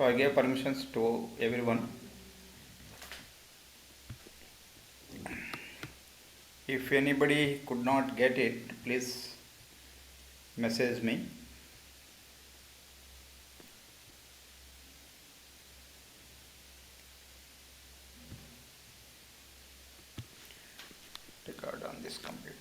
So I gave permissions to everyone. If anybody could not get it, please message me. Record on this computer.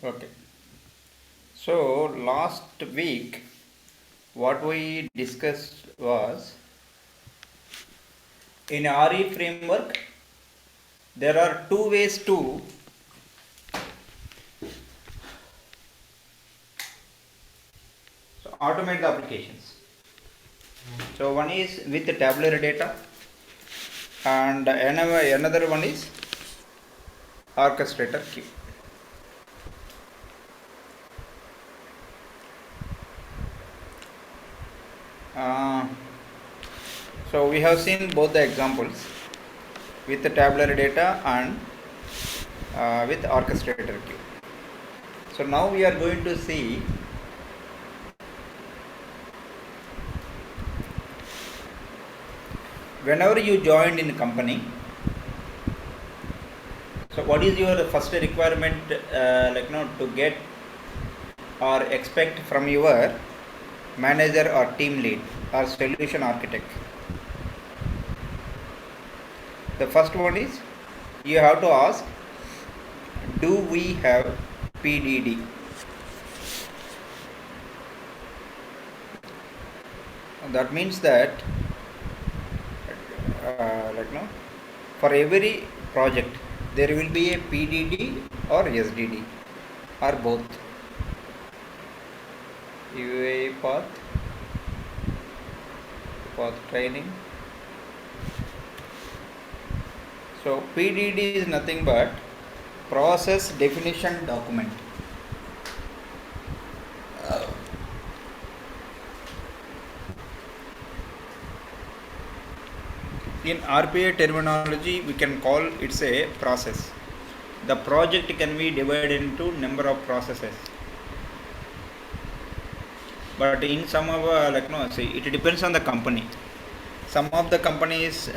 Okay. So last week what we discussed was in RE framework there are two ways to automate the applications. So one is with the tabular data and another one is orchestrator queue. So we have seen both the examples with the tabular data and with orchestrator queue. So now we are going to see whenever you joined in a company, so what is your first requirement to get or expect from your manager or team lead or solution architect? The first one is you have to ask, do we have PDD? That means that for every project there will be a PDD or SDD or both. UAE path training. So PDD is nothing but process definition document. In RPA terminology, we can call it's a process. The project can be divided into number of processes. But in some of it depends on the company. Some of the companies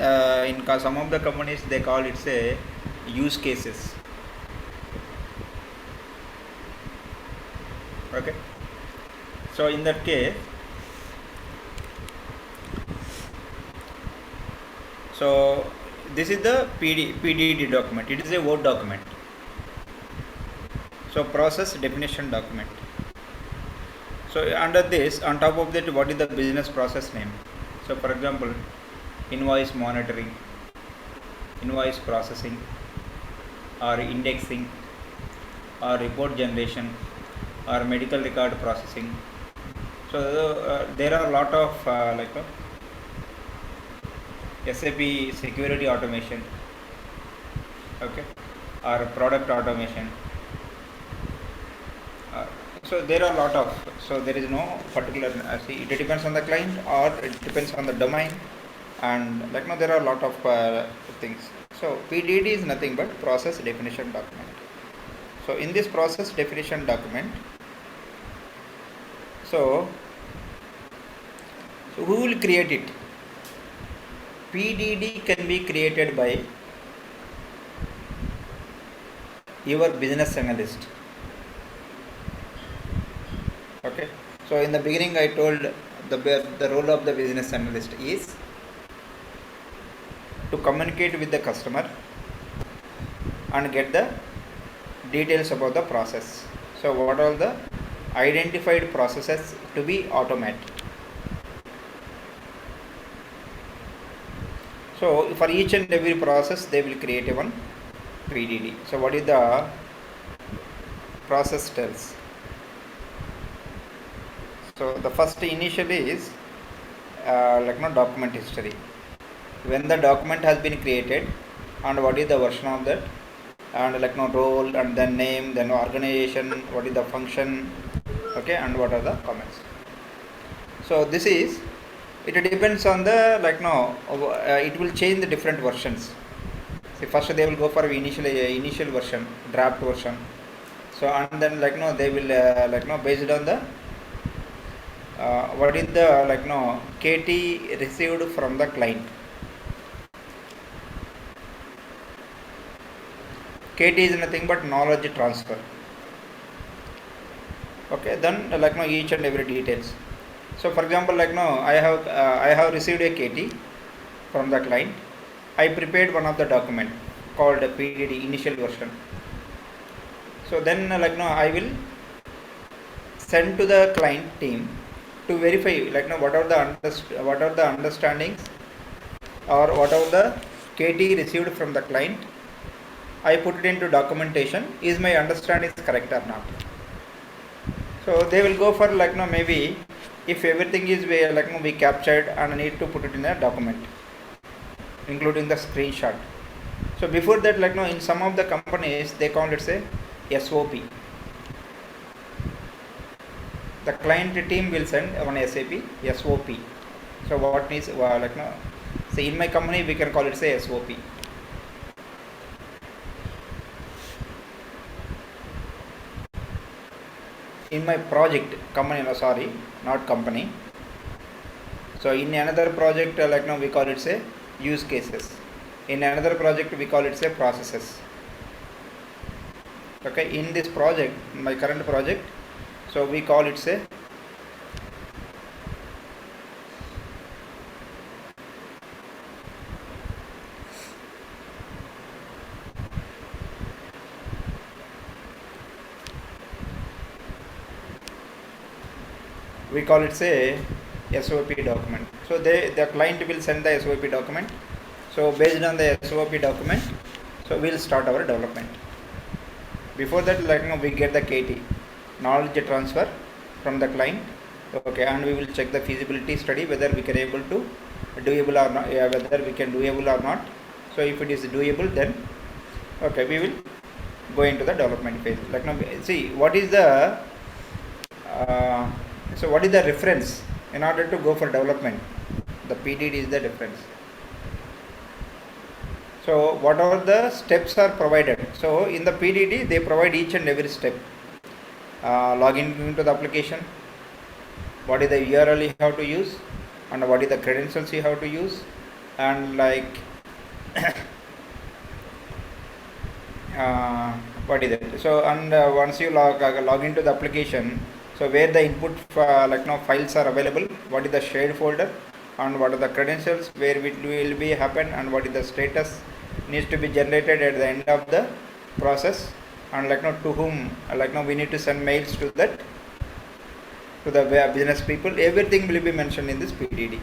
they call it a use cases. Okay. So in that case, so this is the PDD document. It is a Word document. So process definition document. So under this, on top of that, what is the business process name? So for example, invoice monitoring, invoice processing, or indexing, or report generation, or medical record processing. So there are a lot of SAP security automation, okay, or product automation. So there are a lot of, so there is no particular, it depends on the client or it depends on the domain, and there are a lot of things. So PDD is nothing but process definition document. So in this process definition document, so who will create it? PDD can be created by your business analyst. Okay. So in the beginning I told the role of the business analyst is to communicate with the customer and get the details about the process. So what are the identified processes to be automated? So for each and every process they will create one PDD. So what is the process tells? So the first initially is document history. When the document has been created and what is the version of that, and role, and then name, then organization, what is the function, okay, and what are the comments. So this is It depends on the it will change the different versions. See, first they will go for initial version, draft version. So and then they will based on the what is the KT received from the client. KT is nothing but knowledge transfer. Okay, then each and every details. So for example, I have received a KT from the client. I prepared one of the document called PDD initial version. So then I will send to the client team to verify what are the understandings or what are the KT received from the client. I put it into documentation. Is my understanding correct or not? So they will go for maybe if everything is we captured and need to put it in a document, including the screenshot. So before that, in some of the companies they call it say SOP. The client team will send one SOP. So what is say in my company we can call it say SOP. In my project company, not company. So in another project we call it say use cases. In another project we call it say processes. Okay, in this project, my current project, so we call it say SOP document. So the client will send the SOP document. So based on the SOP document, so we'll start our development. Before that, we get the KT knowledge transfer from the client. Okay, and we will check the feasibility study whether we can able to doable or not. Whether we can doable or not. So if it is doable, then okay, we will go into the development phase. See what is the so what is the reference in order to go for development? The PDD is the reference. So what are the steps are provided? So in the PDD they provide each and every step. Login into the application. What is the URL you have to use, and what is the credentials you have to use, and what is it? So and once you log into the application, so where the input files are available, what is the shared folder, and what are the credentials, where it will be happen, and what is the status needs to be generated at the end of the process, and to whom we need to send mails to that, to the business people. Everything will be mentioned in this PDD.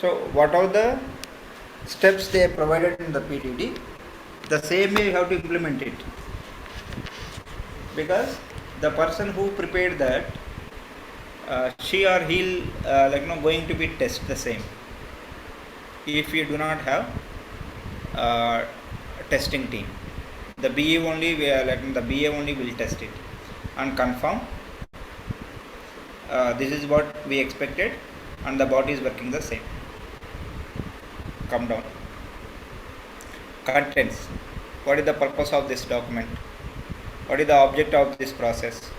So what are the steps they provided in the PDD? The same way you have to implement it, because the person who prepared that, she or he going to be test the same. If you do not have testing team, the BA only will test it and confirm this is what we expected, and the bot is working the same. Come down. Contents. What is the purpose of this document? What is the object of this process?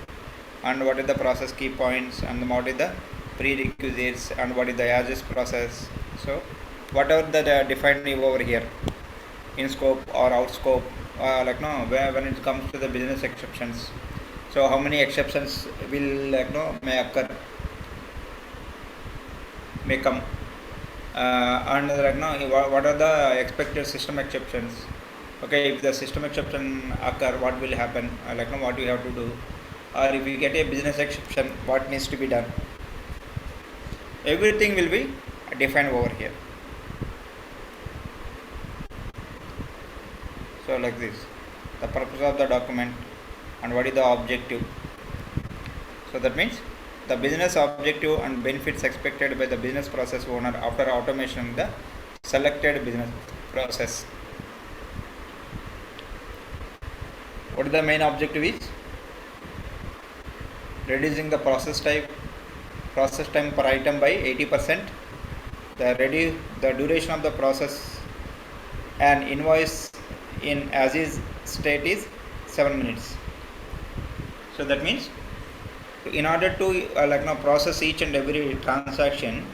And what is the process key points? And what is the prerequisites? And what is the as-is process? So whatever that defined over here in scope or out scope, when it comes to the business exceptions. So how many exceptions will may occur, may come, and what are the expected system exceptions? Okay, if the system exception occur, what will happen? What you have to do, or if you get a business exception, what needs to be done? Everything will be defined over here. So like this, the purpose of the document and what is the objective. So that means the business objective and benefits expected by the business process owner after automation of the selected business process. What is the main objective is? Reducing the process type, process time per item by 80%. The duration of the process and invoice in as is state is 7 minutes. So that means in order to process each and every transaction,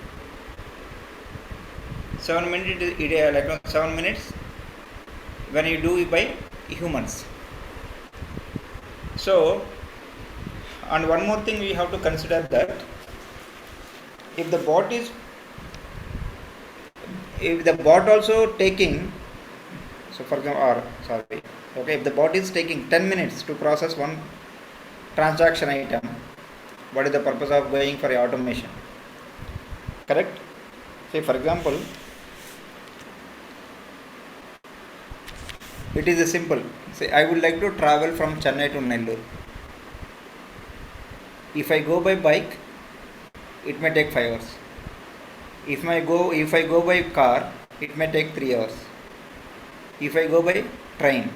7 minutes 7 minutes when you do it by humans. So, and one more thing we have to consider, that if the bot also taking, so for example, if the bot is taking 10 minutes to process one transaction item, what is the purpose of going for automation? Correct? Say for example, it is a simple. Say I would like to travel from Chennai to Nellore. If I go by bike, it may take 5 hours. If I go by car, it may take 3 hours. If I go by train,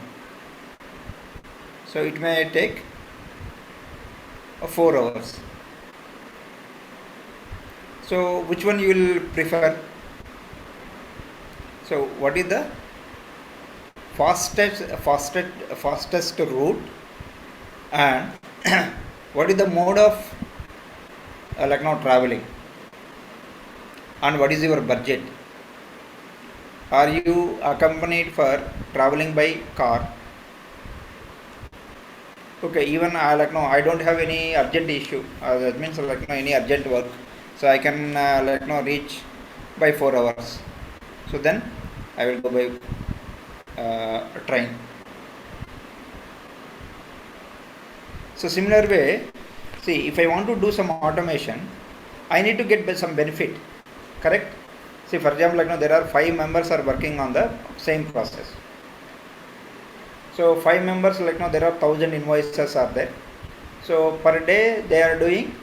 so it may take 4 hours. So which one you will prefer? So what is the fastest route, and what is the mode of traveling, and what is your budget? Are you accompanied for traveling by car? Okay, even I don't have any urgent issue. That means any urgent work, so I can reach by 4 hours. So then I will go by train. So similar way, see, if I want to do some automation, I need to get some benefit. Correct? See, for example, there are 5 members are working on the same process. So 5 members, there are 1000 invoices are there. So per day they are doing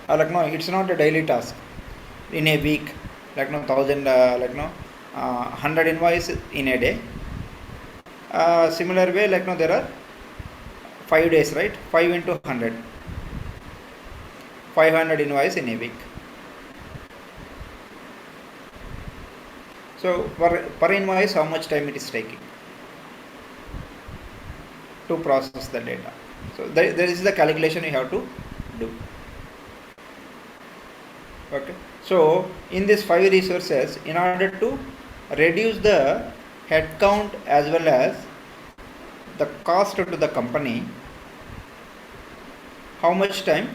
it's not a daily task. In a week, 1000 100 invoices in a day. Similar way, there are 5 days, right? 5 into 100, 500 invoices in a week. So per invoice, how much time it is taking to process the data? So there is the calculation you have to do. Okay. So in these 5 resources, in order to reduce the headcount as well as the cost to the company, how much time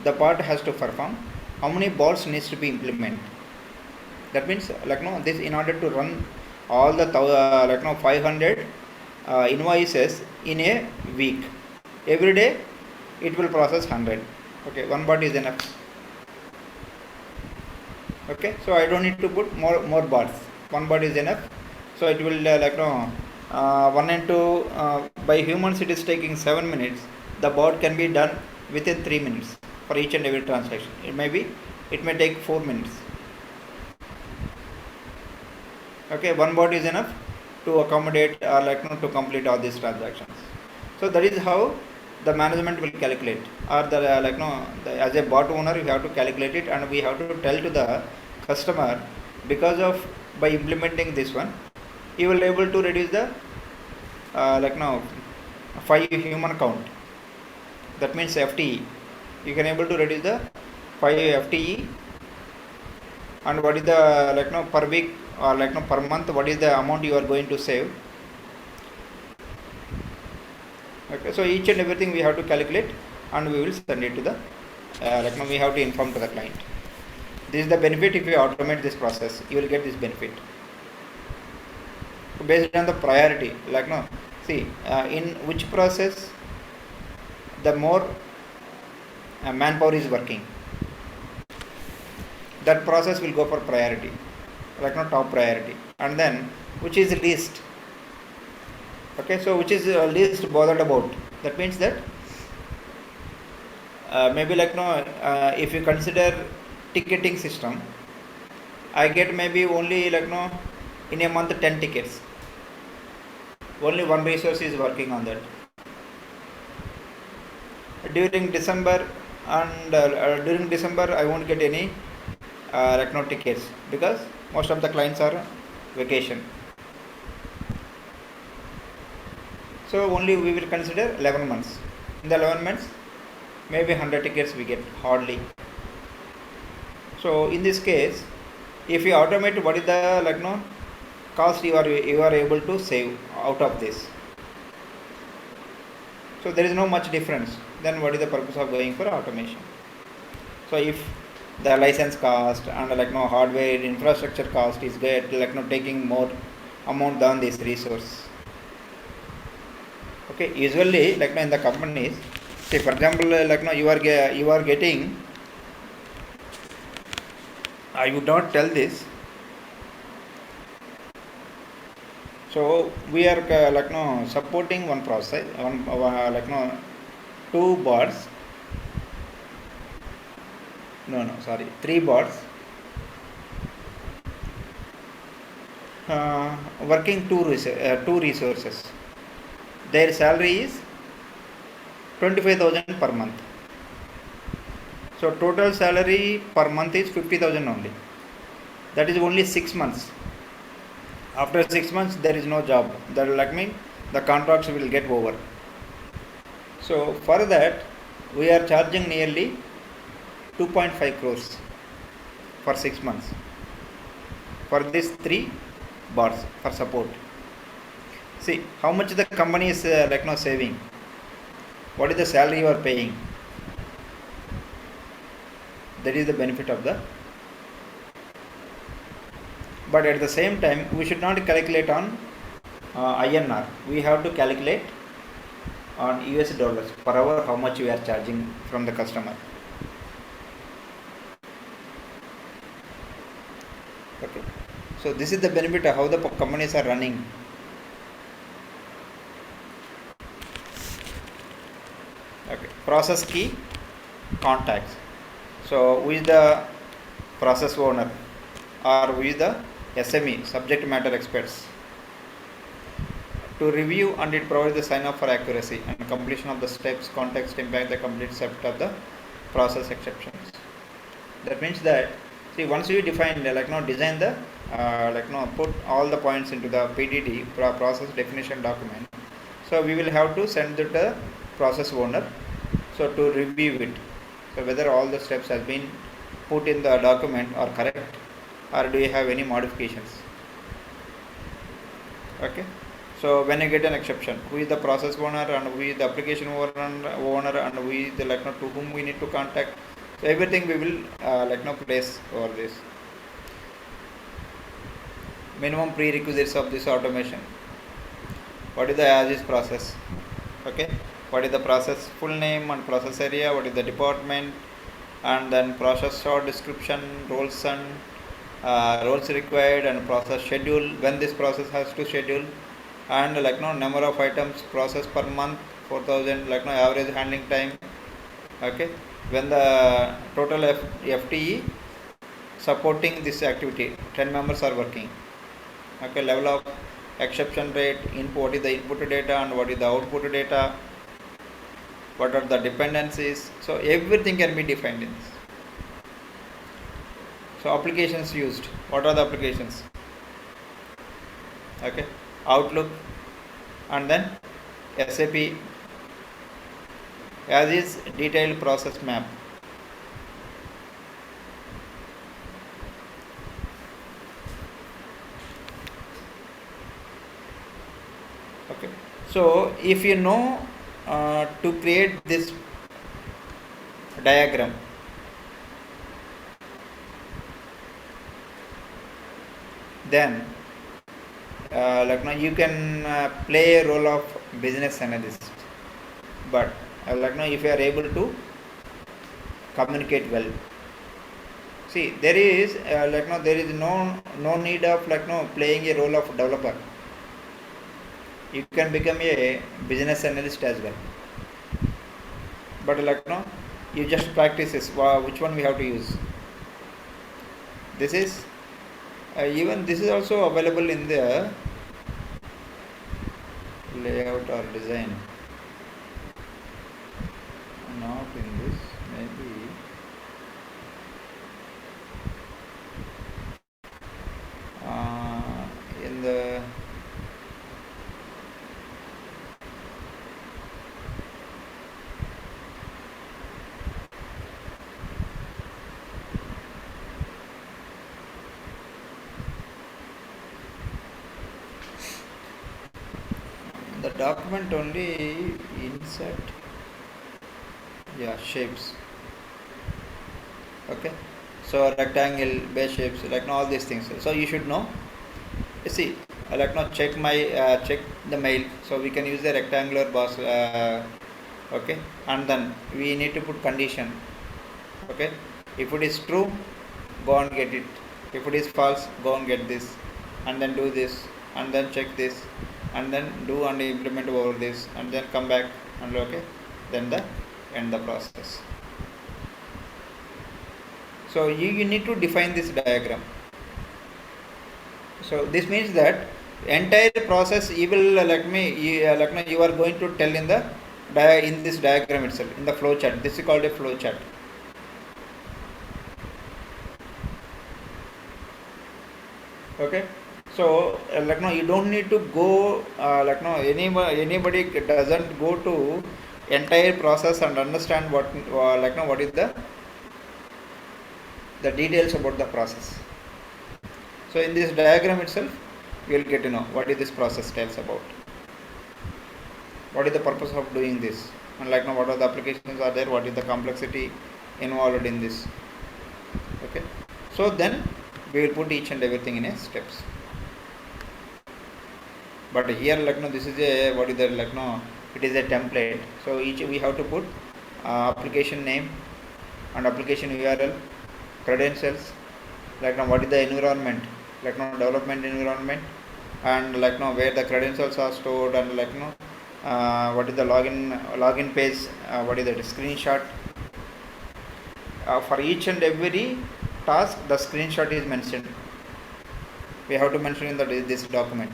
the bot has to perform, how many bots needs to be implemented. That means this, in order to run all the 500 invoices in a week, every day it will process 100. Okay, one bot is enough. Okay, so I don't need to put more bots. One bot is enough. So it will 1 into by humans it is taking 7 minutes. The bot can be done within 3 minutes for each and every transaction. It may take 4 minutes. Okay, one bot is enough to accommodate or to complete all these transactions. So that is how the management will calculate, or the as a bot owner you have to calculate it, and we have to tell to the customer, because of by implementing this one, you will able to reduce the 5 human count. That means FTE. You can able to reduce the 5 FTE, and what is the per week or per month, what is the amount you are going to save. Okay, so each and everything we have to calculate, and we will send it to the we have to inform to the client. This is the benefit. If you automate this process, you will get this benefit. So based on the priority, in which process the more manpower is working, that process will go for priority, top priority, and then which is least. Okay, so which is least bothered about. That means that maybe if you consider ticketing system, I get maybe only in a month 10 tickets. Only one resource is working on that. During December, and during December I won't get any tickets because most of the clients are vacation. So only we will consider 11 months. In the 11 months, maybe 100 tickets we get, hardly. So in this case, if you automate, what is the cost you are able to save out of this? So there is no much difference. Then what is the purpose of going for automation? So if the license cost and hardware infrastructure cost is taking more amount than this resource. Okay, usually in the companies, say for example you are getting, I would not tell this. So we are supporting one process, two bots. Three bots. Working two resources. Their salary is 25,000 per month. So total salary per month is 50,000 only. That is only 6 months. After 6 months there is no job. That will mean the contracts will get over. So for that we are charging nearly 2.5 crores for 6 months for these three bots for support. See how much the company is saving. What is the salary you are paying? That is the benefit of the. But at the same time, we should not calculate on INR. We have to calculate on US dollars per hour how much we are charging from the customer. Okay. So this is the benefit of how the companies are running. Okay. Process key contacts. So who is the process owner or who is the SME, subject matter experts? To review, and it provides the sign off for accuracy and completion of the steps. Context impact the complete set of the process exceptions. That means that, see, once you define design the put all the points into the PDD, process definition document. So we will have to send it to the process owner, so to review it. So whether all the steps have been put in the document are correct, or do you have any modifications? Okay. So when you get an exception, who is the process owner and who is the application owner and who is the to whom we need to contact. So everything we will place over this. Minimum prerequisites of this automation. What is the as-is process? Okay. What is the process full name and process area? What is the department? And then process short description, roles and roles required, and process schedule, when this process has to schedule, and number of items processed per month, 4,000 average handling time. Okay, when the total FTE supporting this activity, 10 members are working. Okay, level of exception rate, what is the input data and what is the output data, what are the dependencies. So everything can be defined in this. So applications used, what are the applications? Okay, Outlook, and then SAP as is detailed process map. Okay, so if you know to create this diagram, then you can play a role of business analyst, but if you are able to communicate well. See, there is there is no need of playing a role of developer. You can become a business analyst as well, but you just practice this, which one we have to use. This is even this is also available in the layout or design, not in this, maybe in the document only insert, yeah, shapes. Okay, so rectangle, base shapes, like all these things. So you should know. You see, like now check the mail. So we can use the rectangular box. Okay, and then we need to put condition. Okay, if it is true, go and get it. If it is false, go and get this, and then do this, and then check this, and then do and implement over this, and then come back and okay, then end the process. So you need to define this diagram. So this means that entire process you will you are going to tell in this diagram itself, in the flow chart. This is called a flow chart. Okay, so you don't need to go anybody doesn't go to entire process and understand what what is the details about the process. So in this diagram itself, you will get to know what is this process tells about. What is the purpose of doing this, and what are the applications are there, what is the complexity involved in this. Okay, so then we will put each and everything in a steps. But here this is a what is the it is a template. So each we have to put application name and application URL, credentials, what is the environment, development environment, and where the credentials are stored, and what is the login page, what is the screenshot. For each and every task, the screenshot is mentioned. We have to mention in this document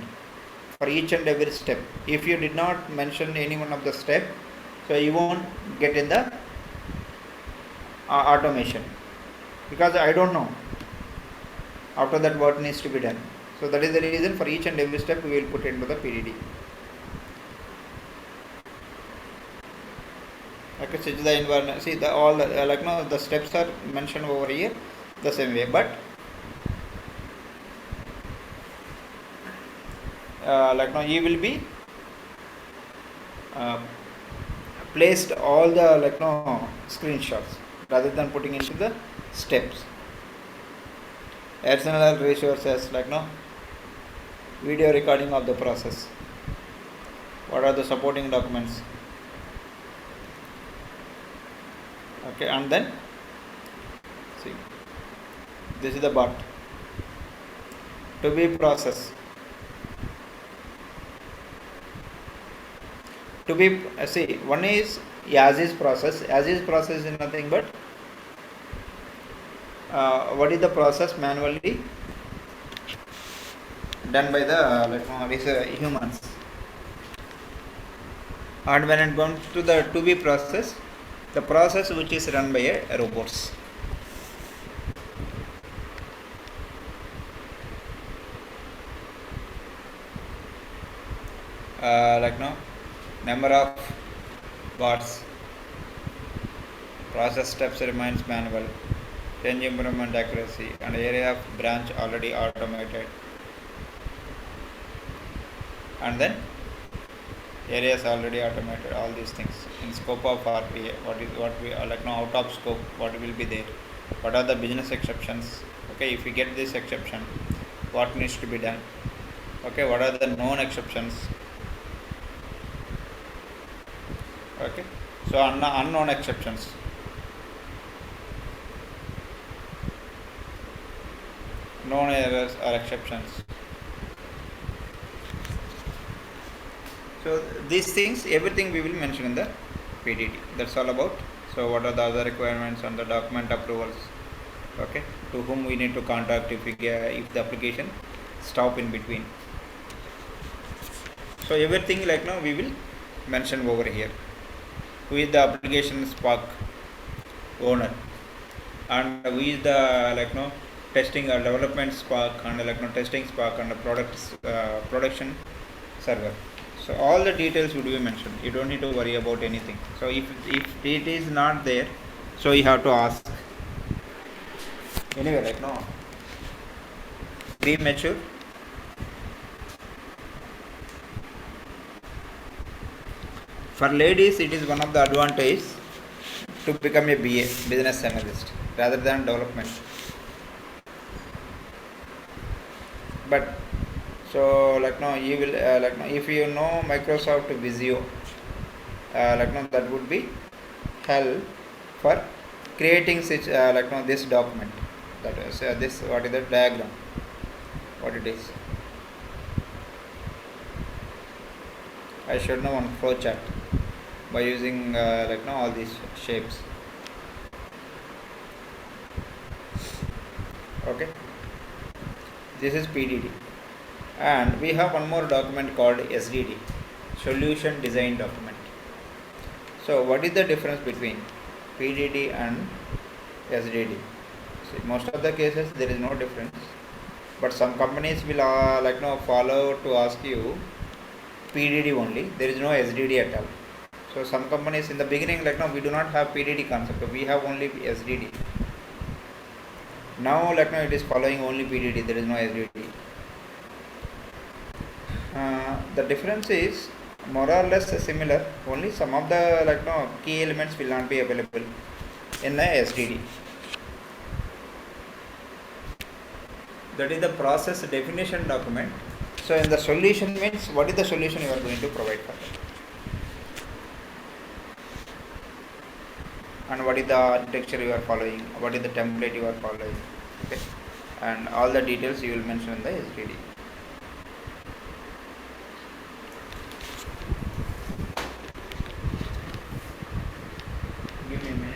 for each and every step. If you did not mention any one of the step, so you won't get in the automation, because I don't know after that what needs to be done. So that is the reason for each and every step we will put into the PDD. Okay, so the environment, see all the steps are mentioned over here the same way, but you will be placed all the screenshots rather than putting into the steps. Additional resources video recording of the process. What are the supporting documents? Okay, and then see, this is the bot to be processed. To be see, one is as is process. As is process is nothing but what is the process manually done by the humans, and when it comes to the to be process, the process which is run by a robots. Number of bots, process steps remains manual, change improvement accuracy, and area of branch already automated, and then areas already automated. All these things in scope of RPA, what we out of scope, what will be there, what are the business exceptions. Okay, if we get this exception, what needs to be done. Okay, what are the known exceptions. Okay, so unknown exceptions. Known errors or exceptions. So these things, everything we will mention in the PDD. That's all about. So what are the other requirements and the document approvals? Okay, to whom we need to contact if the application stop in between. So everything we will mention over here. Who is the application Spark? owner, and we is the testing development Spark and testing Spark and the production server. So all the details would be mentioned. You don't need to worry about anything. So if it is not there, so you have to ask. Anyway, be mature. For ladies, it is one of the advantage to become a BA, business analyst, rather than development. But so you will if you know Microsoft Visio, that would be help for creating such this document. That is this, what is the diagram? What it is? I should know one flow chart by using all these shapes. Okay, this is PDD, and we have one more document called SDD, Solution Design Document. So what is the difference between PDD and SDD? See, most of the cases there is no difference, but some companies will follow to ask you PDD only. There is no SDD at all. So some companies in the beginning we do not have PDD concept. We have only SDD. Now it is following only PDD. There is no SDD. The difference is more or less similar. Only some of the key elements will not be available in the SDD. That is the process definition document. So in the solution means what is the solution you are going to provide for them, and what is the architecture you are following, what is the template you are following, okay, and all the details you will mention in the SDD. Give me a minute.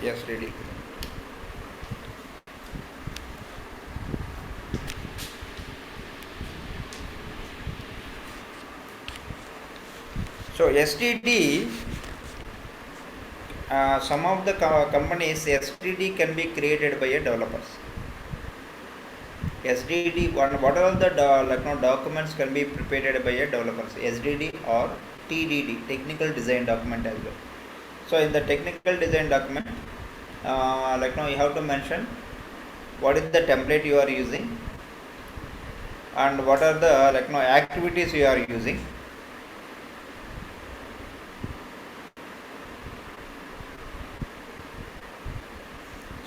Yes, ready. So STD, some of the companies STD can be created by a developers. SDD, what are the documents can be prepared by a developers? SDD or TDD, technical design document as well. So in the technical design document, you have to mention what is the template you are using, and what are the activities you are using.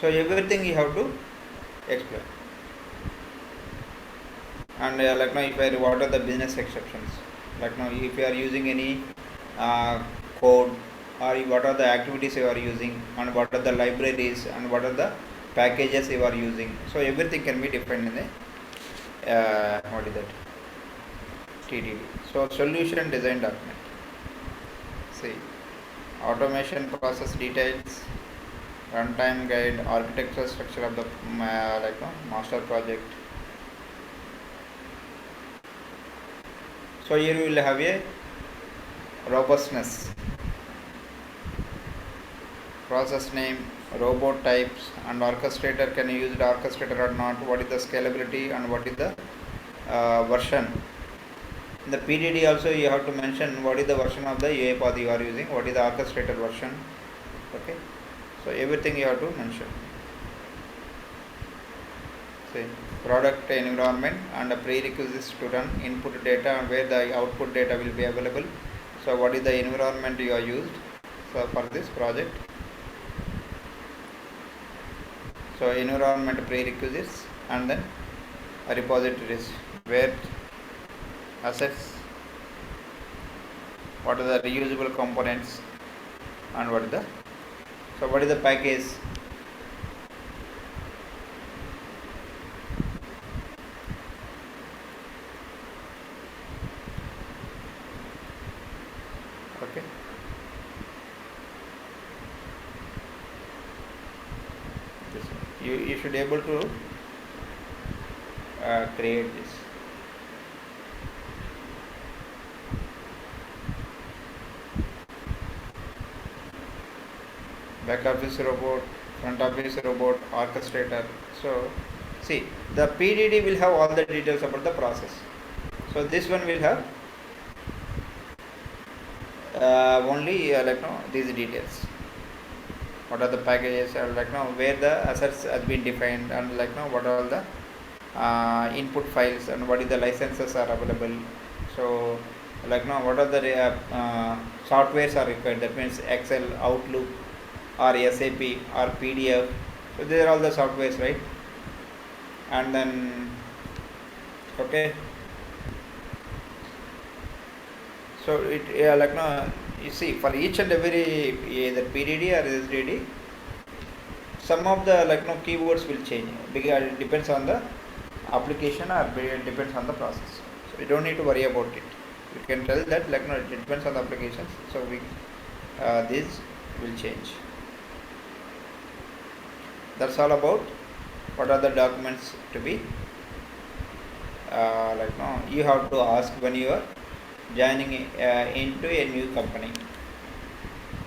So everything you have to explain. And what are the business exceptions? If you are using any code, or what are the activities you are using, and what are the libraries, and what are the packages you are using. So everything can be defined in the what is that? TDD. So solution design document. See, automation process details, runtime guide, architectural structure of the master project. So here we will have a robustness, process name, robot types, and orchestrator. Can you use the orchestrator or not? What is the scalability, and what is the version? In the PDD also you have to mention what is the version of the UiPath you are using, what is the orchestrator version. Okay, so everything you have to mention. say product environment and the prerequisites to run input data and where the output data will be available. So what is the environment you are used for this project? So environment prerequisites and then repositories where assets, what are the reusable components, and what is the package. Okay. You should be able to create this. Back office robot, front office robot, orchestrator. So see, the PDD will have all the details about the process. So this one will have only these details. What are the packages, where the assets has been defined, and what are all the input files and what is the licenses are available. So what are the softwares are required. That means Excel, Outlook, or SAP, or PDF. So these are all the softwares, right? And then okay. So it you see, for each and every either PDD or SDD, some of the keywords will change because it depends on the application or it depends on the process. So you don't need to worry about it. You can tell that it depends on the applications. So these will change. That's all about what are the documents to be you have to ask when you are joining into a new company.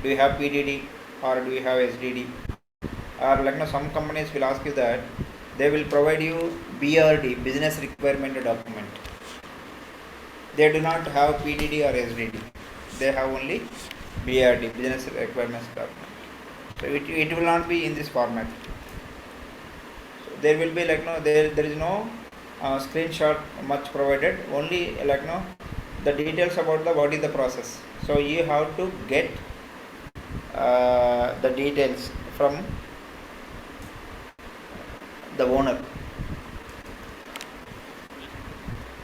Do you have PDD or do you have SDD? Or some companies will ask you that they will provide you BRD, business requirement document. They do not have PDD or SDD. They have only BRD, business requirements document. So it will not be in this format. So there will be there is no screenshot much provided. Only the details about what is the process. So you have to get the details from the owner.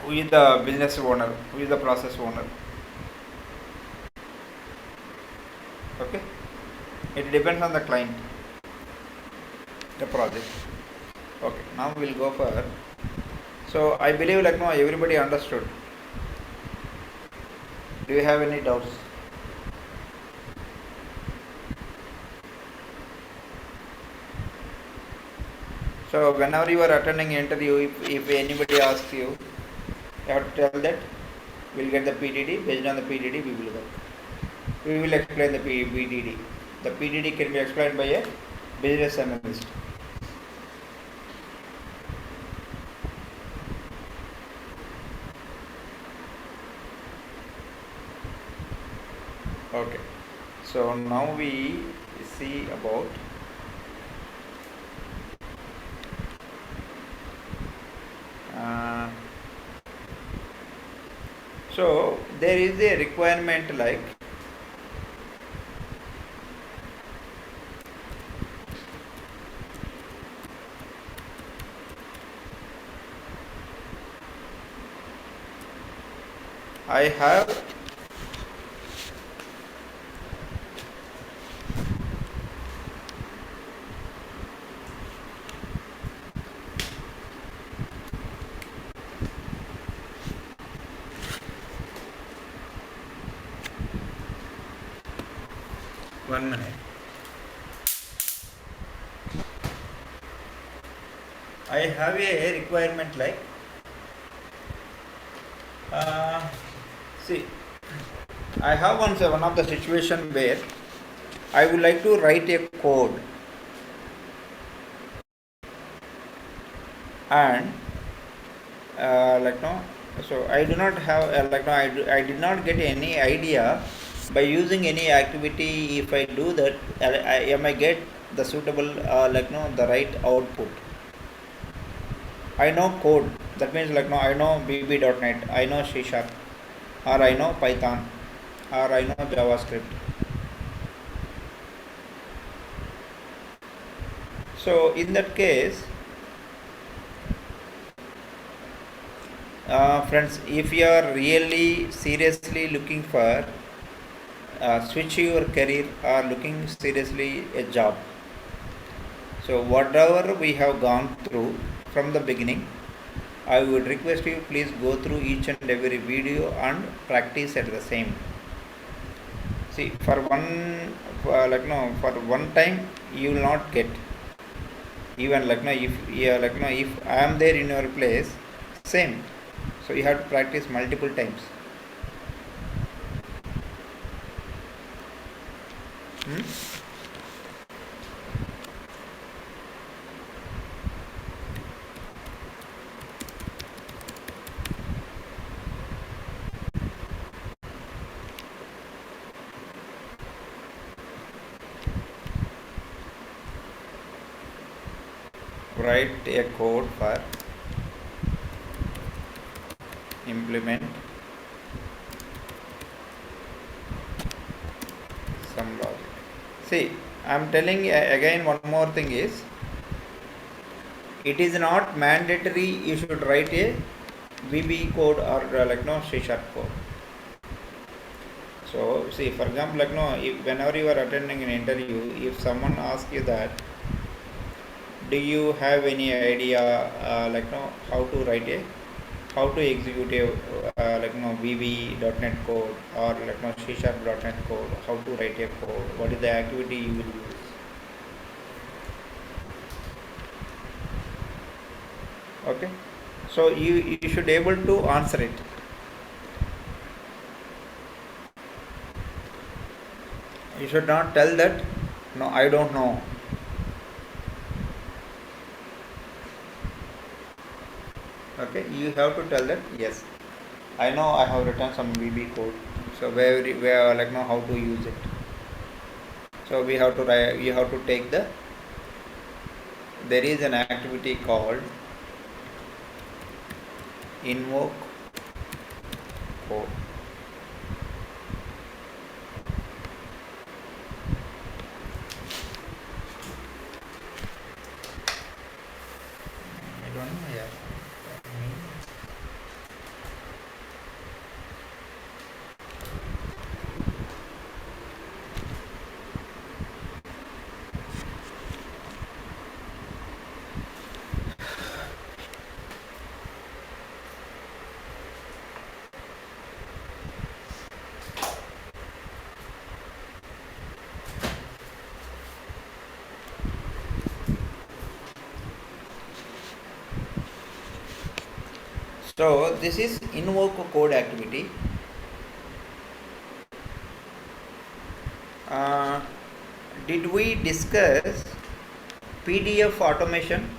Who is the business owner? Who is the process owner? Okay. It depends on the client, the project. Okay. Now we'll go for. So I believe everybody understood. Do you have any doubts? So whenever you are attending an interview, if anybody asks you, you have to tell that we'll get the PDD. Based on the PDD, we will work. We will explain the PDD. The PDD can be explained by a business analyst. Okay. So now we see about so there is a requirement like I have one minute. I have a requirement like see, I have one of the situation where I would like to write a code and so I do not have I did not get any idea by using any activity. If I do that, I get the suitable the right output. I know code. That means like no, I know VB.NET, I know C Sharp, or I know Python, or I know JavaScript. So in that case, friends, if you are really seriously looking for switch your career or looking seriously a job, so whatever we have gone through from the beginning, I would request you please go through each and every video and practice at the same. See, for one for one time you will not get. Even like no, if yeah, like no, if I am there in your place, same. So you have to practice multiple times. Hmm? Write a code for implement some logic. See, I am telling again one more thing is, it is not mandatory you should write a VB code or C sharp code. So see, for example, if whenever you are attending an interview, if someone asks you that, do you have any idea how to write a how to execute a VB.NET code or C Sharp.NET code, how to write a code, what is the activity you will use. Okay, so you should able to answer it. You should not tell that no, I don't know. Okay, you have to tell that yes, I know I have written some VB code. So where how to use it. So we have to write. You have to take the. There is an activity called invoke code. I don't know. Yeah. So this is invoke code activity. Did we discuss PDF automation?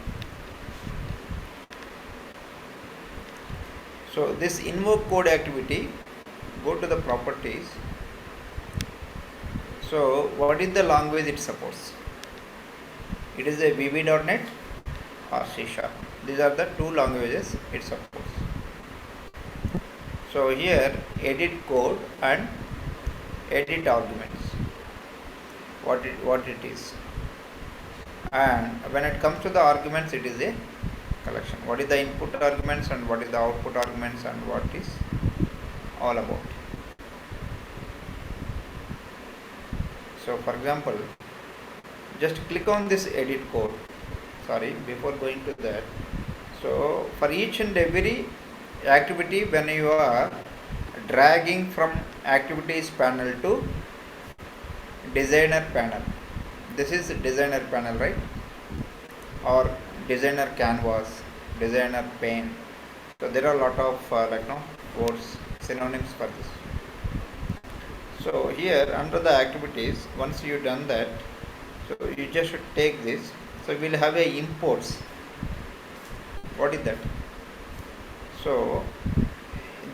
So this invoke code activity, go to the properties. So what is the language it supports? It is a VB.NET or C Sharp. These are the two languages it supports. So here edit code and edit arguments. What it is. And when it comes to the arguments, it is a collection. What is the input arguments and what is the output arguments and what is all about. So for example, just click on this edit code. Sorry, before going to that. So for each and every activity, when you are dragging from activities panel to designer panel, this is designer panel, right? Or designer canvas, designer pane. So there are a lot of words, synonyms for this. So here under the activities, once you done that, so you just should take this. So we'll have a imports. What is that? So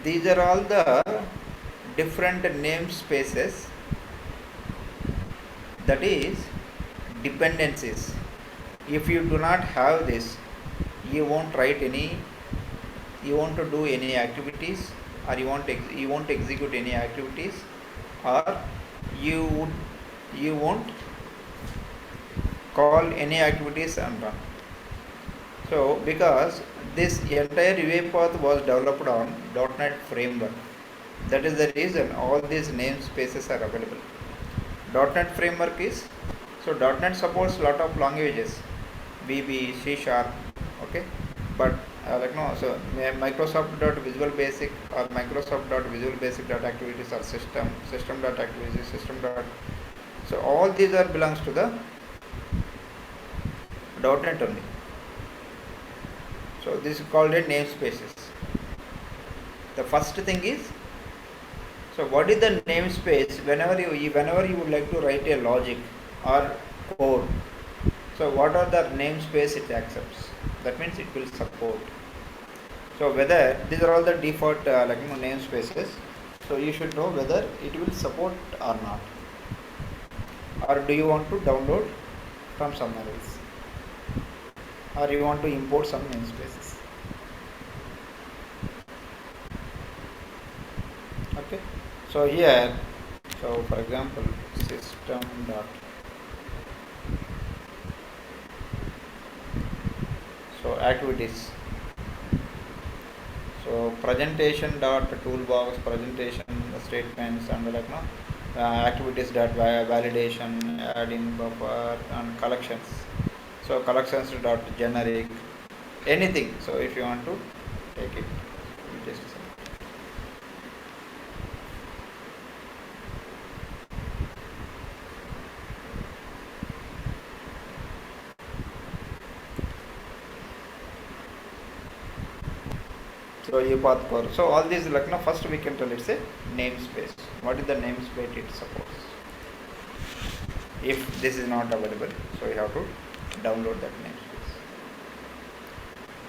these are all the different namespaces, that is dependencies. If you do not have this, you won't write any, you won't do any activities, or you won't execute any activities, or you won't call any activities and run. So because this entire UiPath was developed on .NET framework, that is the reason all these namespaces are available. .NET framework is, so .NET supports lot of languages, VB, C Sharp, okay, but so Microsoft.Visual Basic or Microsoft.Visual Basic.activities or system.activities, so all these are belongs to the .NET only. So this is called a namespaces. The first thing is, so what is the namespace? Whenever you would like to write a logic or code, so what are the namespace it accepts? That means it will support. So whether these are all the default namespaces, so you should know whether it will support or not, or do you want to download from somewhere else, or you want to import some namespaces. Okay, so here, so for example, system dot, so activities, so presentation dot toolbox, presentation statements, and activities dot validation, add-in buffer, and collections. So collections dot generic, anything. So if you want to take it, just so UiPath core. So all these first we can tell it's a namespace. What is the namespace it supports? If this is not available, so you have to download that namespace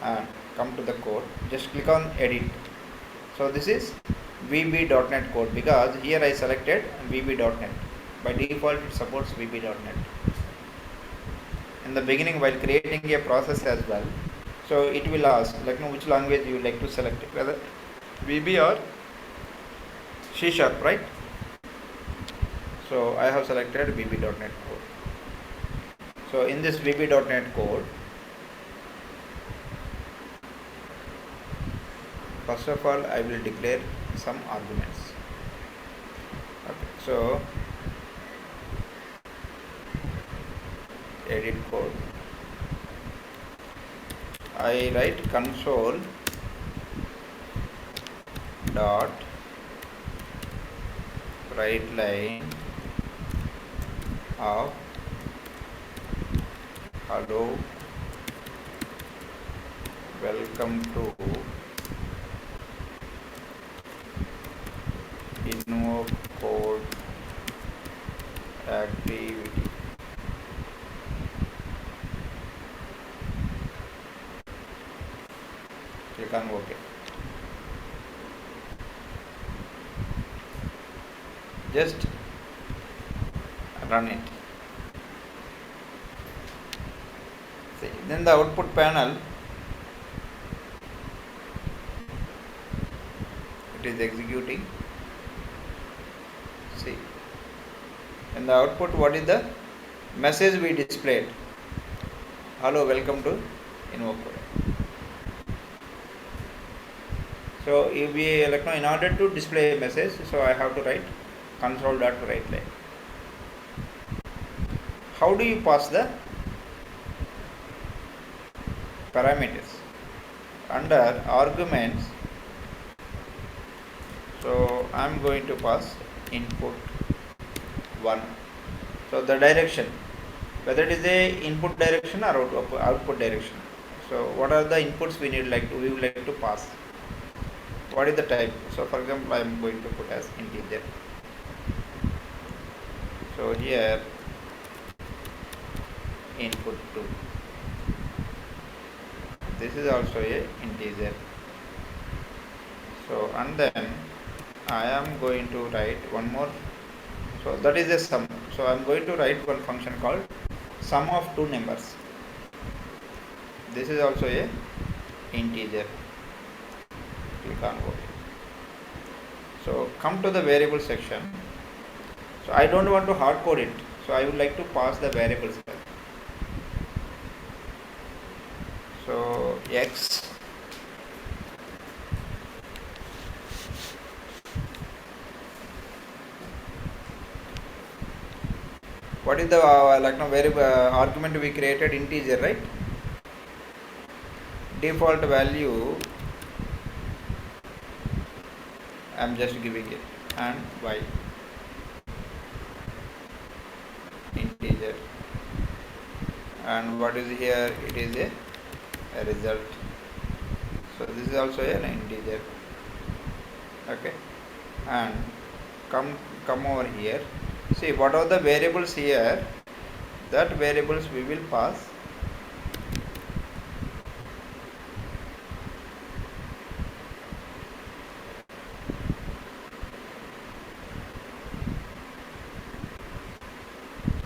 and come to the code. Just click on edit. So this is VB.NET code, because here I selected VB.NET. By default it supports VB.NET. In the beginning, while creating a process as well, so it will ask which language you would like to select, whether VB or C Sharp, right? So I have selected VB.NET code. So in this VB.NET code, first of all I will declare some arguments. Okay, so edit code, I write console dot write line of hello, welcome to invoke code activity. Click on OK. Just run it. See, then the output panel, it is executing. See, in the output, what is the message we displayed? Hello, welcome to invoke code. So if we in order to display a message, so I have to write console.writeLine. How do you pass the parameters? Under arguments, so I am going to pass input 1. So the direction, whether it is a input direction or output direction. So what are the inputs we would like to pass? What is the type? So for example, I am going to put as integer. So here input 2. This is also a integer. So and then I am going to write one more. So that is a sum. So I am going to write one function called sum of two numbers. This is also a integer. Click on OK. So come to the variable section. So I don't want to hard code it, so I would like to pass the variables. So x what is the variable argument we created? Integer, right? Default value I am just giving it, and y integer, and what is here? It is a result. So this is also an integer. Okay, and come over here. See what are the variables here? That variables we will pass.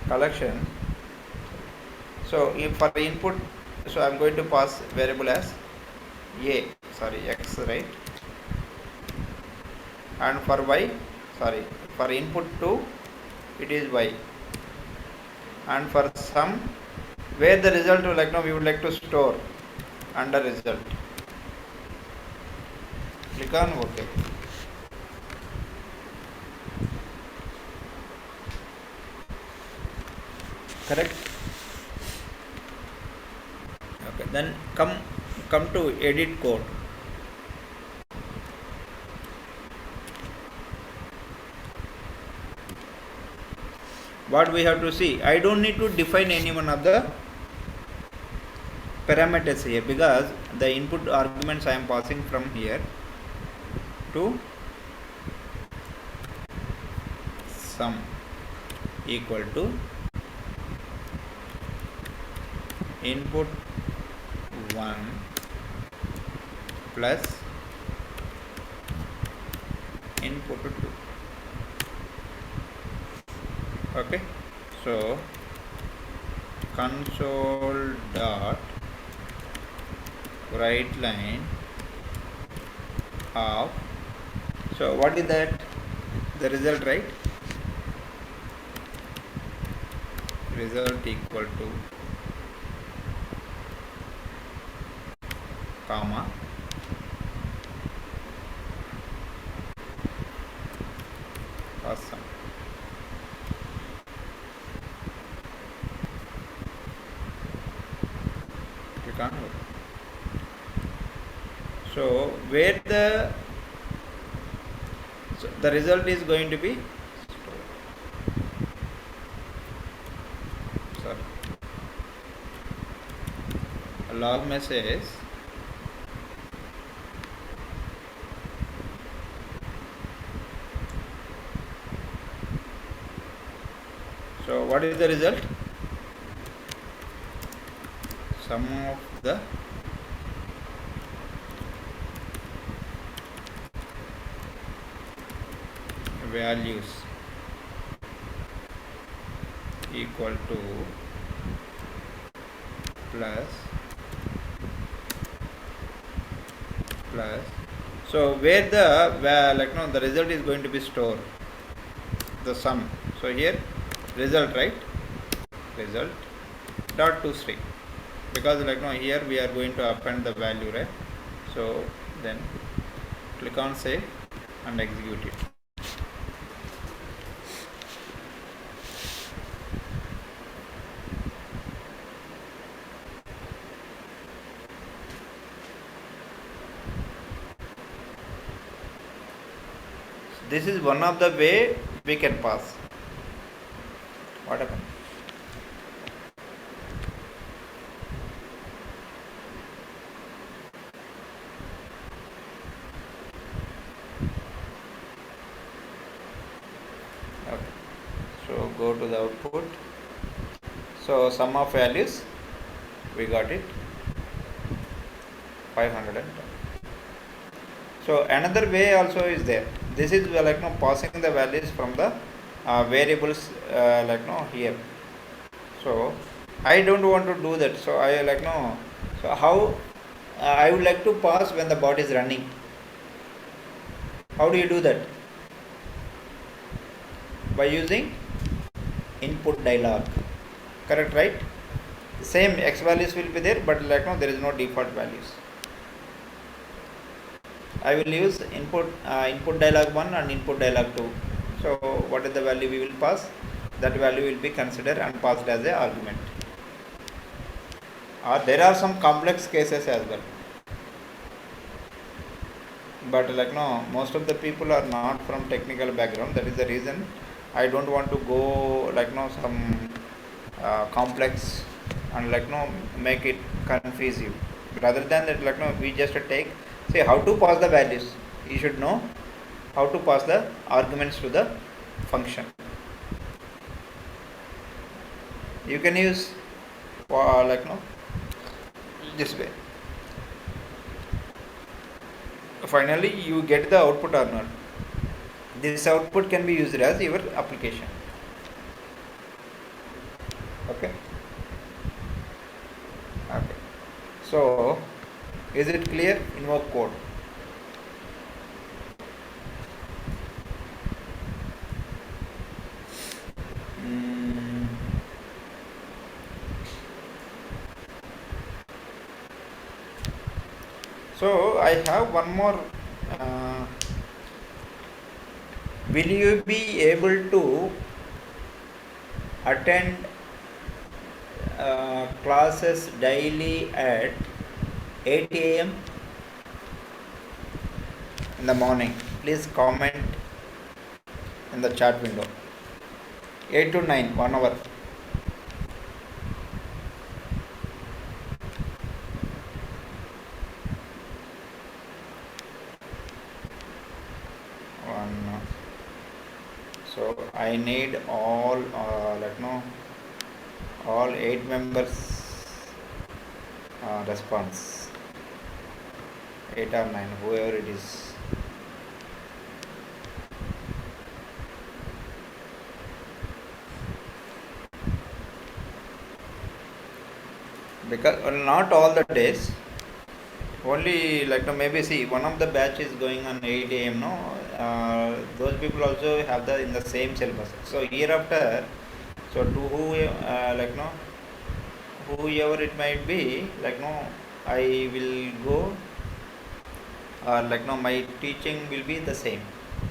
Collection. So if for input, so I am going to pass variable as x, right? And for y, for input 2 it is y, and for sum, where the result we would like to store under result. Click on OK. Correct. Okay, then come to edit code. What we have to see, I don't need to define any one of the parameters here, because the input arguments I am passing from here to sum equal to input 1 plus input 2. Okay, so console dot write line of, so what is that? The result, right? Result equal to comma awesome. Click on OK. So where the result is going to be log message so what is the result? Sum of the values equal to plus. So where the result is going to be stored, the sum. So here result, right? Result dot to string, because here we are going to append the value, right? So then click on save and execute it. This is one of the way we can pass. What happened? Okay. So go to the output. So sum of values, we got it 510. So another way also is there. This is passing the values from the variables here. So I don't want to do that. So I so how I would like to pass when the bot is running. How do you do that? By using input dialog. Correct, right? Same x values will be there, but like no, there is no default values. I will use input dialog 1 and input dialog 2. So what is the value we will pass? That value will be considered and passed as a argument. There are some complex cases as well, but like no, most of the people are not from technical background. That is the reason I don't want to go like no some complex and like no make it confuse you. Rather than that, like no, we just take say how to pass the values. You should know how to pass the arguments to the function. You can use like no this way. Finally, you get the output or not. This output can be used as your application. Okay. Okay. So, is it clear? Invoke code. So I have one more. Will you be able to attend classes daily at 8 a.m. in the morning? Please comment in the chat window. 8 to 9, 1 hour. So I need all all 8 members response, 8 or 9, whoever it is. Because not all the days, only like maybe see one of the batch is going on 8 a.m. No, those people also have the in the same syllabus. So hereafter, so to who like no, whoever it might be, like no, I will go. Like no, my teaching will be the same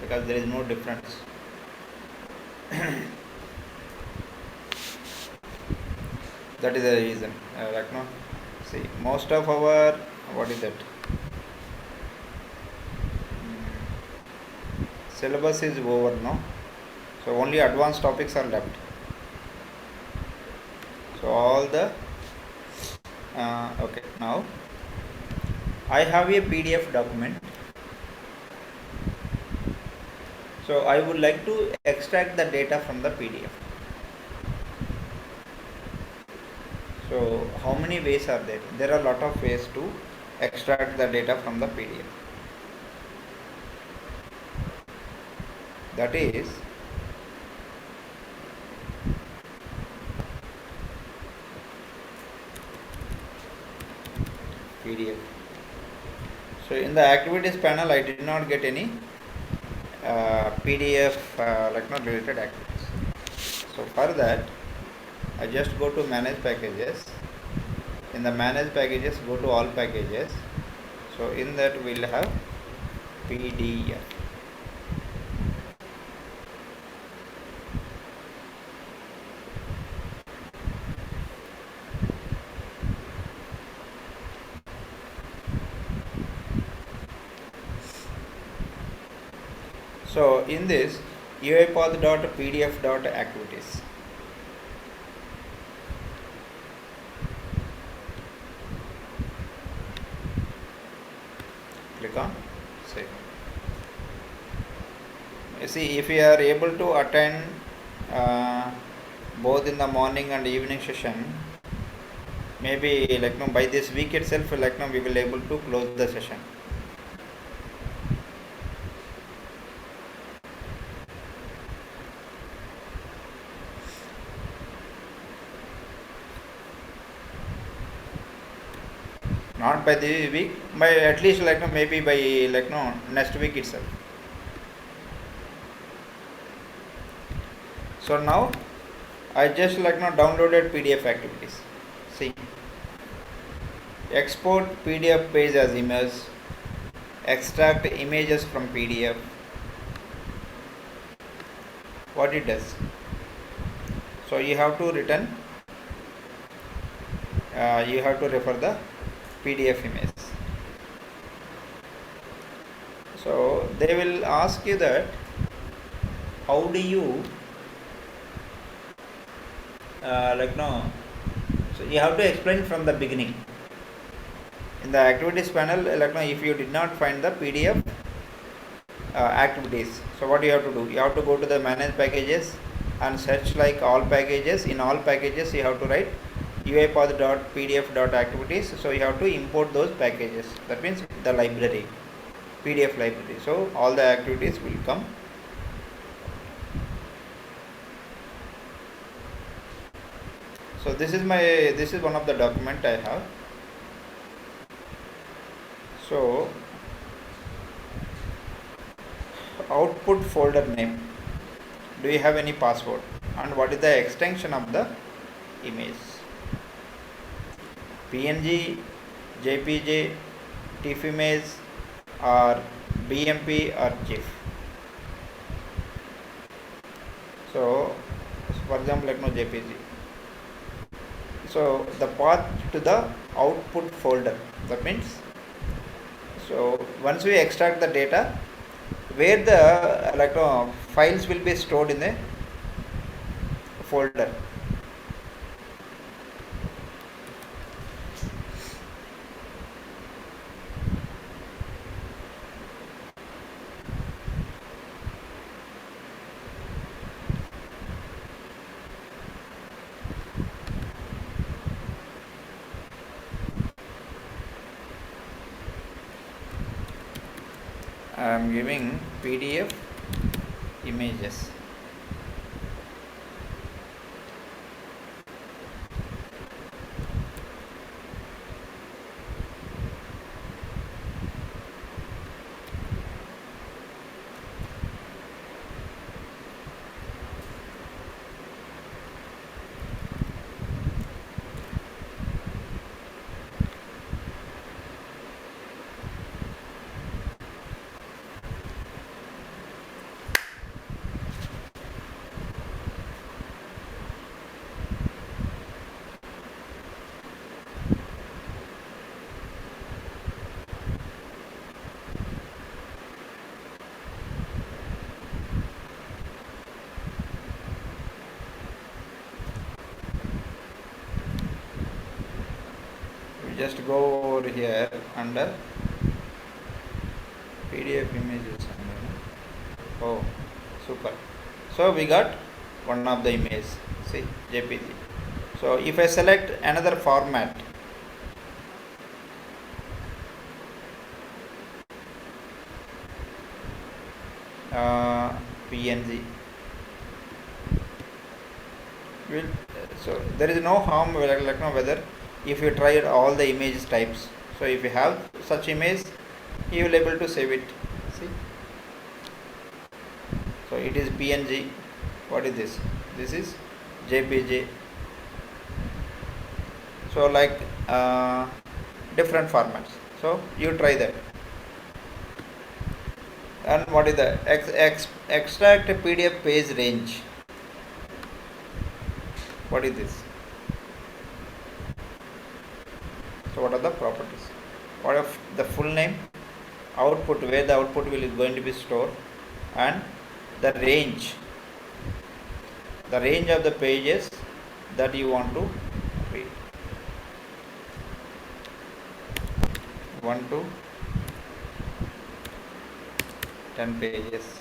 because there is no difference. That is the reason. Like no, see most of our what is that? Syllabus is over, no? So only advanced topics are left. So all the okay, now I have a PDF document. So I would like to extract the data from the PDF. So how many ways are there? There are a lot of ways to extract the data from the PDF. That is PDF. So in the activities panel, I did not get any PDF like not related activities. So for that, I just go to manage packages. In the manage packages, go to all packages. So in that we'll have PDF. So in this UiPath.pdf.activities. Click on save. You see, if you are able to attend both in the morning and evening session, maybe like no, by this week itself, like no, we will able to close the session. not by the week, by at least like no, maybe by like no next week itself. So now I just like no downloaded PDF activities. See, export PDF page as image, extract images from PDF. What it does? So you have to return. You have to refer the PDF image. So they will ask you that how do you like no. So you have to explain from the beginning. In the activities panel, like no, if you did not find the PDF activities, so what you have to do? You have to go to the manage packages and search like all packages. In all packages, you have to write uipath.pdf.activities. So you have to import those packages. That means the library, PDF library. So all the activities will come. So this is one of the document I have. So output folder name. Do you have any password? And what is the extension of the image? PNG, JPG, TIFF image, or BMP or GIF. So for example, like no JPG. So the path to the output folder. That means, so once we extract the data, where the like no, files will be stored in the folder. I am giving PDF images. Just go over here under PDF images. Oh, super. So we got one of the image. See, JPG. So if I select another format, PNG. So there is no harm like no whether if you try all the image types. So if you have such image, you will able to save it. See, so it is PNG. What is this? This is JPG. So like different formats. So you try that. And what is the extract PDF page range? What is this? So what are the properties? What of the full name, output, where the output will is going to be stored, and the range of the pages that you want to read. 1 to 10 pages.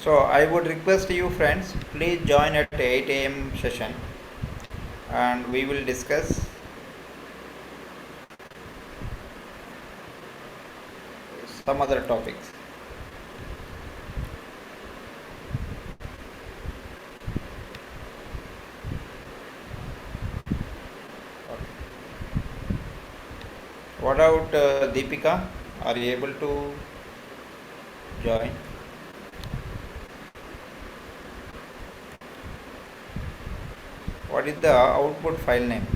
So I would request you friends, please join at 8 a.m. session and we will discuss some other topics. What about Deepika? Are you able to join? What is the output file name?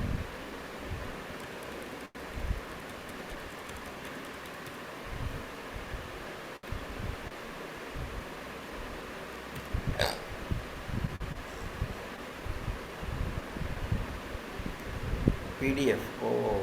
PDF. Oh.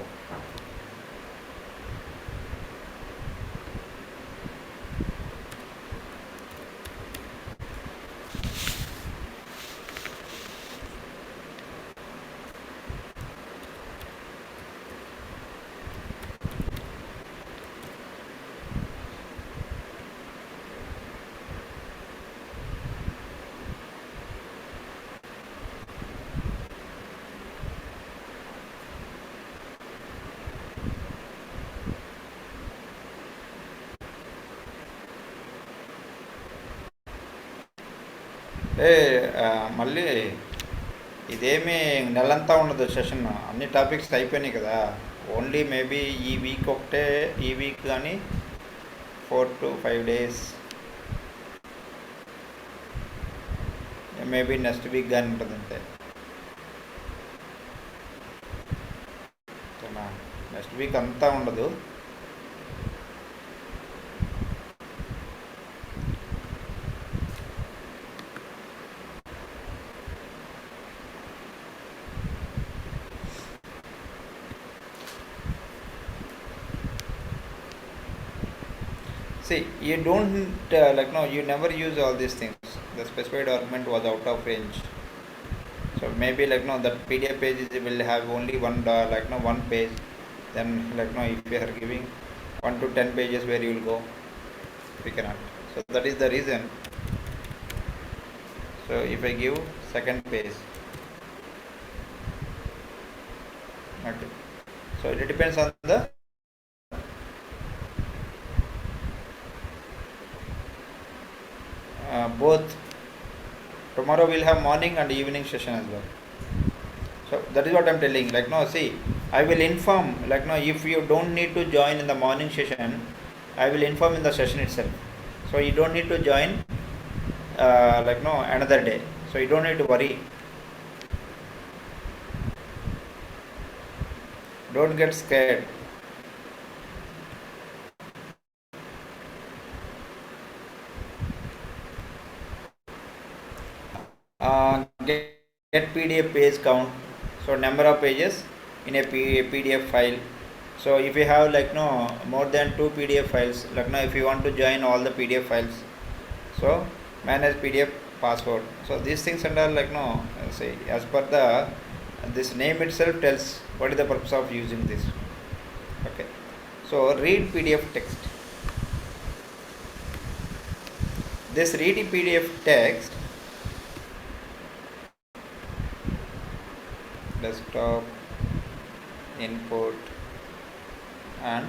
మళ్ళీ ఇదేమీ నెలంతా ఉండదు session, అన్ని topics అయిపోయినాయి కదా. Only maybe ఈ week ఒకటే, ఈ వీక్ కానీ 4 to 5 days, maybe next week కానీ ఉంటుంది అంతే. నెక్స్ట్ వీక్ అంతా ఉండదు. See, you don't you never use all these things. The specified argument was out of range. So maybe that PDF page will have only one page. Then if we are giving 1 to 10 pages, where you will go? We cannot. So that is the reason. So if I give second page, okay. So it depends on the both. Tomorrow we'll have morning and evening session as well. So that is what I'm telling. See, I will inform. If you don't need to join in the morning session, I will inform in the session itself. So you don't need to join another day. So you don't need to worry. Don't get scared. Get PDF page count. So number of pages in a PDF file. So if you have more than 2 PDF files, if you want to join all the PDF files, so manage PDF password. So these things and all say as per the this name itself tells what is the purpose of using this. Okay. So read PDF text. This read PDF text, desktop, input, and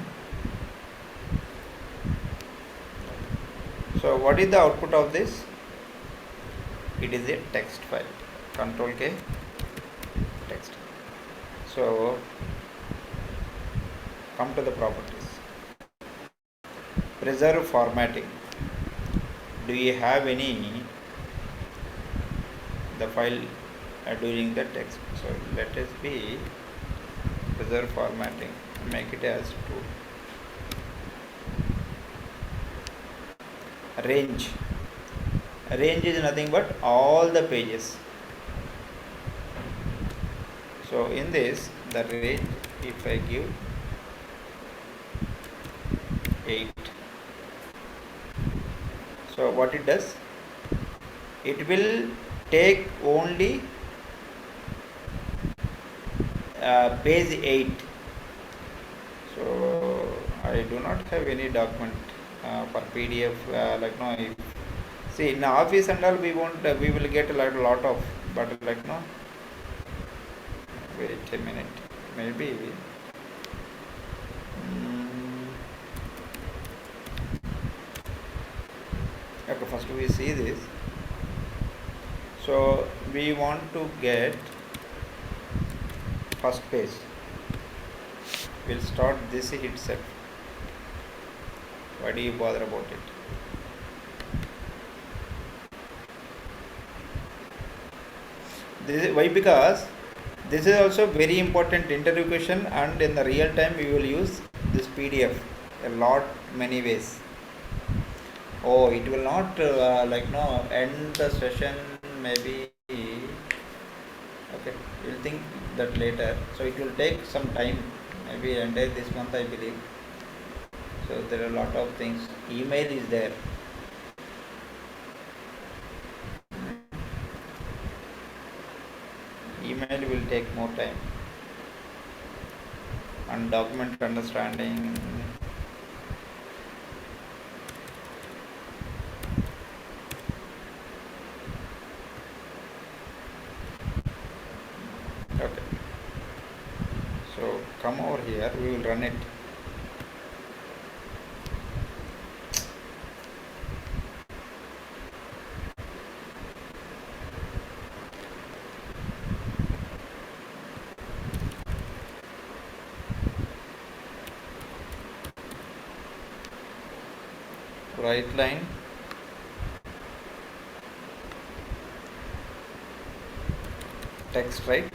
so what is the output of this? It is a text file. Control K, text. So come to the properties. Preserve formatting. Do you have any the file during the text? So let us be preserve formatting, make it as 2. Range is nothing but all the pages. So in this, the range, if I give 8, so what it does, it will take only page 8. So I do not have any document for PDF. See, in office and all, we won't. We will get like a lot of, but like no. Wait a minute. Maybe. Mm, okay. First we see this. So we want to get first page. We'll start this itself. Why do you bother about it? This is why, because this is also very important interview question, and in the real time we will use this PDF a lot many ways. Oh, it will not like no end the session maybe. Okay, we'll think that later. So it will take some time, maybe entire this month I believe. So there are a lot of things. Email is there. Email will take more time. And document understanding. Okay. So come over here, we will run it. Right line. Text, right?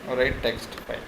Write text file.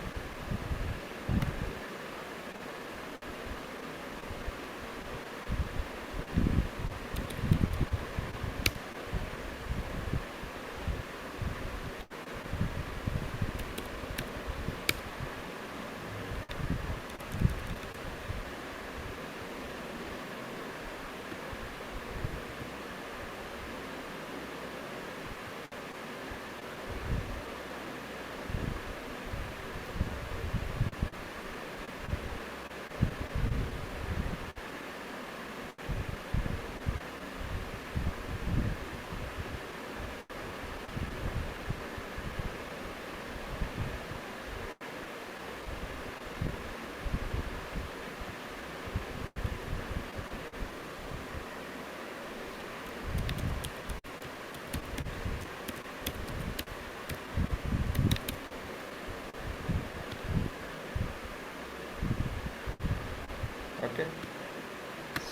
Okay.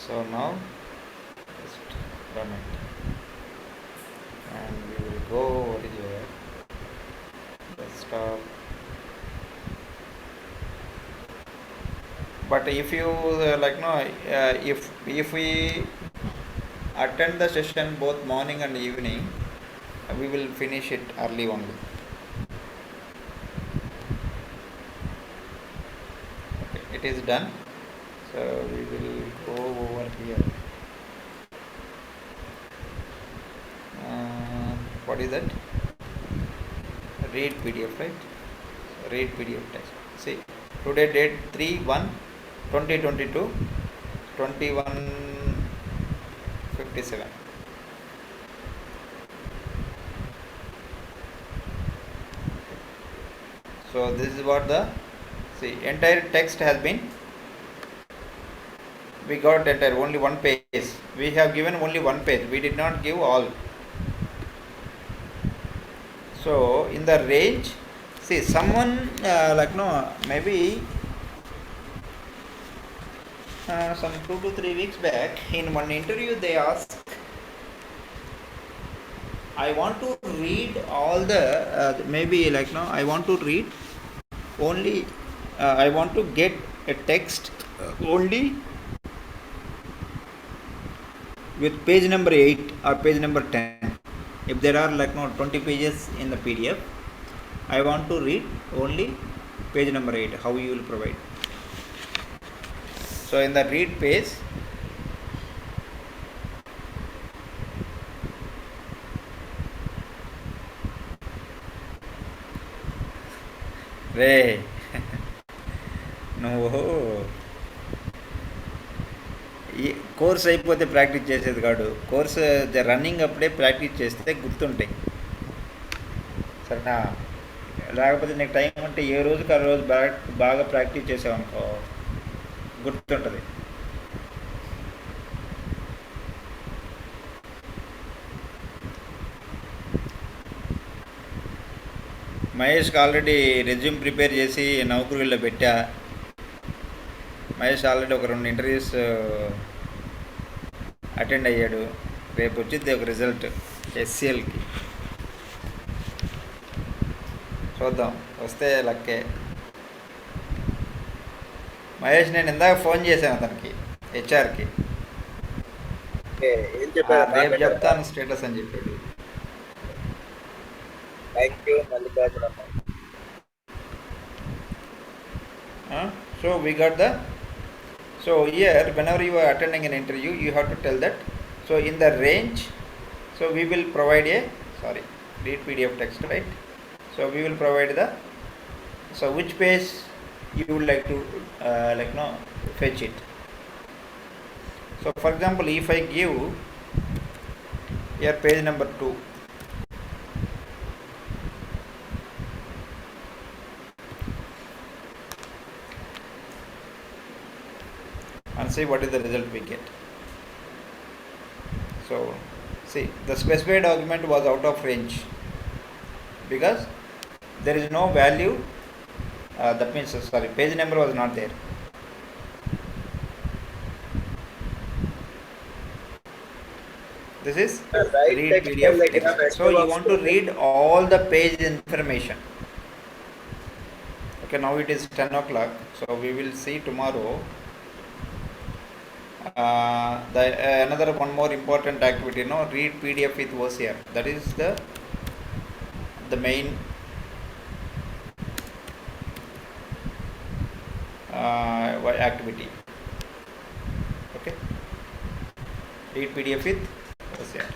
So now just run it. And we will go over here. Desktop. But if you like no, if we attend the session both morning and evening, we will finish it early only. Okay, it is done. So we will go over here. What is that? Read PDF, right? Read PDF text. See, today date 3/1/2022, 21:57. So this is what the entire text has been. We got entire only one page. We have given only one page. We did not give all. So in the range, see someone like no maybe some 2 to 3 weeks back in one interview they asked, I want to read all the maybe like no I want to read only I want to get a text only with page number 8 or page number 10. If there are like no 20 pages in the PDF, I want to read only page number 8. How you will provide? So in the read page, రే నువ్వు ఈ course అయిపోతే practice చేసేది కాదు, course running అప్పుడే practice చేస్తే గుర్తుంటాయి, సరేనా? లేకపోతే నీకు టైం ఉంటే ఏ రోజుకి ఆ రోజు బాగా ప్రాక్టీస్ చేసావనుకో గుర్తుంటుంది. మహేష్కి ఆల్రెడీ రెజ్యూమ్ ప్రిపేర్ చేసి నౌకరీలో పెట్టా. మహేష్ ఆల్రెడీ ఒక 2 ఇంటర్వ్యూస్ అటెండ్ అయ్యాడు. రేపు వచ్చింది ఒక రిజల్ట్ ఎస్సీఎల్కి. చూద్దాం, వస్తే లక్కే. మహేష్ నేను ఇందాక ఫోన్ చేశాను అతనికి, హెచ్ఆర్కి. రేపు చెప్తాను స్టేటస్ అని చెప్పాడు. So we got the, so here whenever you are attending an interview you have to tell that, so in the range, so we will provide a, sorry, read PDF text, right? So we will provide the, so which page you would like to fetch it. So for example, if I give here page number 2, and see what is the result we get. So see, the specified document was out of range because there is no value, that means, sorry, page number was not there. This is read PDF text. So you want to read all the page information. Okay, now it is 10 o'clock, so we will see tomorrow. Another one more important activity, read PDF with OCR. That is the main activity. Okay, read PDF with OCR.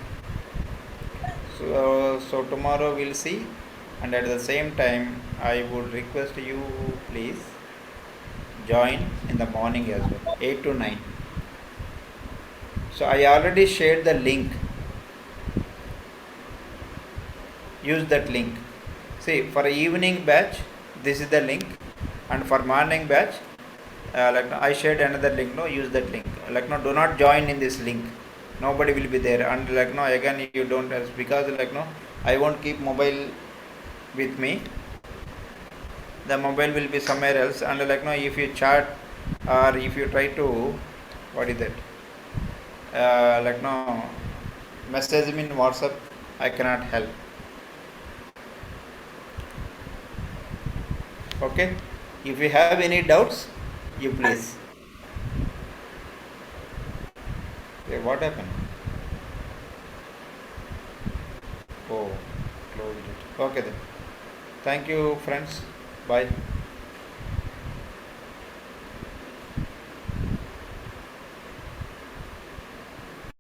So tomorrow we'll see, and at the same time I would request you please join in the morning as well, 8 to 9. So I already shared the link. Use that link. See, for evening batch, this is the link, and for morning batch, I shared another link. Use that link. Do not join in this link. Nobody will be there, and again you don't, because I won't keep mobile with me. The mobile will be somewhere else, and if you chat or if you try to, what is that? Message me in WhatsApp, I cannot help. Okay, if you have any doubts, you please. Okay, what happened? Oh, closed it. Okay then, thank you friends, bye.